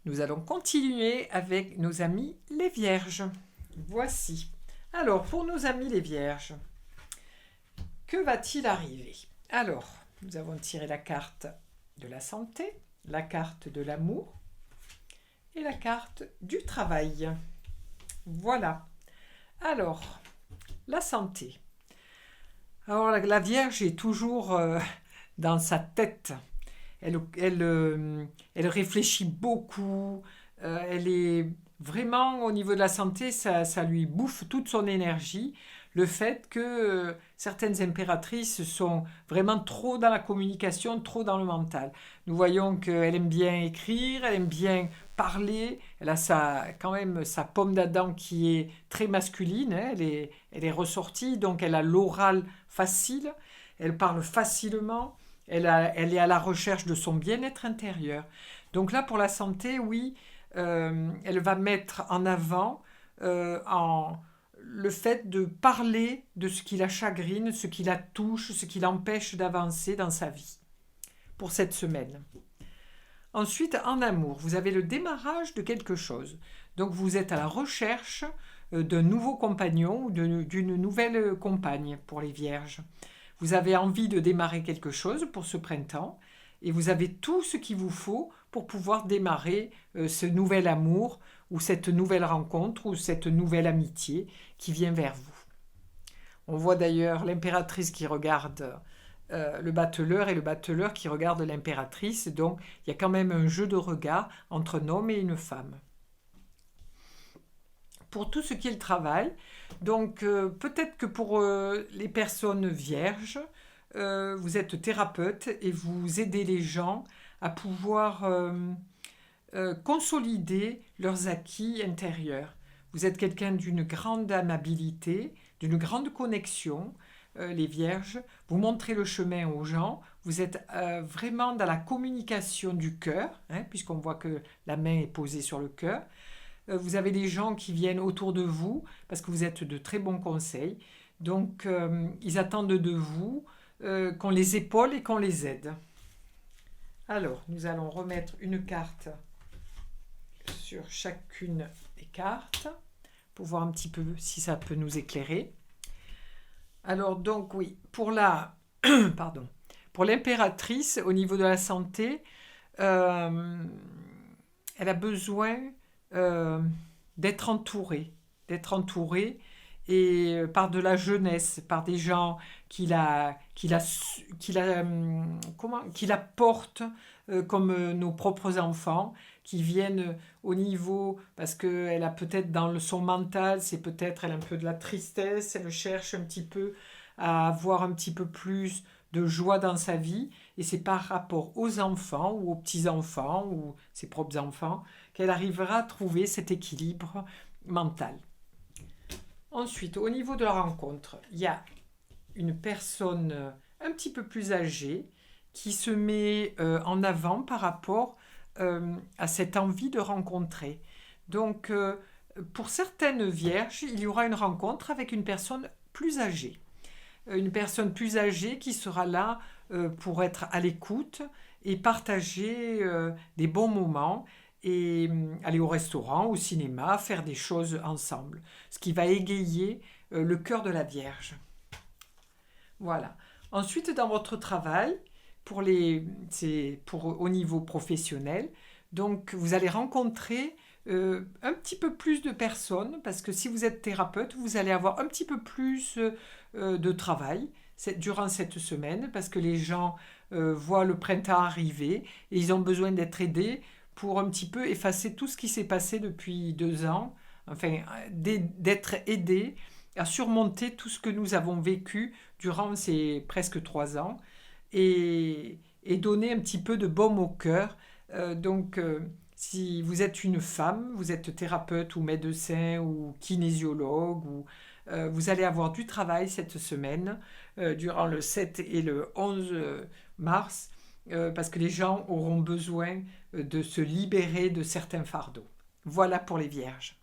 Nous allons continuer avec nos amis les Vierges. Voici. Alors, pour nos amis les Vierges, que va-t-il arriver? Alors, nous avons tiré la carte de la santé, la carte de l'amour et la carte du travail. Voilà. Alors, la santé. Alors, la Vierge est toujours dans sa tête. Elle réfléchit beaucoup. Elle est vraiment, au niveau de la santé, ça lui bouffe toute son énergie. Le fait que certaines impératrices sont vraiment trop dans la communication, trop dans le mental. Nous voyons qu'elle aime bien écrire, elle aime bien parler. Elle a quand même sa pomme d'Adam qui est très masculine. Hein. Elle est ressortie, donc elle a l'oral facile. Elle parle facilement. Elle est à la recherche de son bien-être intérieur. Donc là, pour la santé, oui, elle va mettre en avant le fait de parler de ce qui la chagrine, ce qui la touche, ce qui l'empêche d'avancer dans sa vie pour cette semaine. Ensuite, en amour, vous avez le démarrage de quelque chose. Donc vous êtes à la recherche d'un nouveau compagnon ou d'une nouvelle compagne pour les vierges. Vous avez envie de démarrer quelque chose pour ce printemps et vous avez tout ce qu'il vous faut pour pouvoir démarrer ce nouvel amour ou cette nouvelle rencontre ou cette nouvelle amitié qui vient vers vous. On voit d'ailleurs l'impératrice qui regarde le battleur et le battleur qui regarde l'impératrice. Donc il y a quand même un jeu de regard entre un homme et une femme. Pour tout ce qui est le travail, donc peut-être que pour les personnes vierges, vous êtes thérapeute et vous aidez les gens à pouvoir consolider leurs acquis intérieurs. Vous êtes quelqu'un d'une grande amabilité, d'une grande connexion, les vierges. Vous montrez le chemin aux gens. Vous êtes vraiment dans la communication du cœur, hein, puisqu'on voit que la main est posée sur le cœur. Vous avez des gens qui viennent autour de vous parce que vous êtes de très bons conseils. Donc, ils attendent de vous qu'on les épaule et qu'on les aide. Alors, nous allons remettre une carte sur chacune des cartes pour voir un petit peu si ça peut nous éclairer. Alors, donc, oui, pour pour l'impératrice, au niveau de la santé, elle a besoin d'être entourée et par de la jeunesse, par des gens qui la portent comme nos propres enfants, qui viennent au niveau, parce qu'elle a peut-être dans son mental, c'est peut-être elle a un peu de la tristesse, elle cherche un petit peu à avoir un petit peu plus de joie dans sa vie, et c'est par rapport aux enfants ou aux petits-enfants ou ses propres enfants qu'elle arrivera à trouver cet équilibre mental. Ensuite, au niveau de la rencontre, il y a une personne un petit peu plus âgée qui se met en avant par rapport à cette envie de rencontrer. Donc, pour certaines vierges, il y aura une rencontre avec une personne plus âgée. Une personne plus âgée qui sera là pour être à l'écoute et partager des bons moments et aller au restaurant, au cinéma, faire des choses ensemble. Ce qui va égayer le cœur de la Vierge. Voilà. Ensuite, dans votre travail, au niveau professionnel, donc vous allez rencontrer un petit peu plus de personnes, parce que si vous êtes thérapeute, vous allez avoir un petit peu plus de travail durant cette semaine, parce que les gens voient le printemps arriver et ils ont besoin d'être aidés pour un petit peu effacer tout ce qui s'est passé depuis 2 ans, enfin d'être aidés à surmonter tout ce que nous avons vécu durant ces presque 3 ans et donner un petit peu de baume au cœur. Si vous êtes une femme, vous êtes thérapeute ou médecin ou kinésiologue, vous allez avoir du travail cette semaine, durant le 7 et le 11 mars, parce que les gens auront besoin de se libérer de certains fardeaux. Voilà pour les vierges.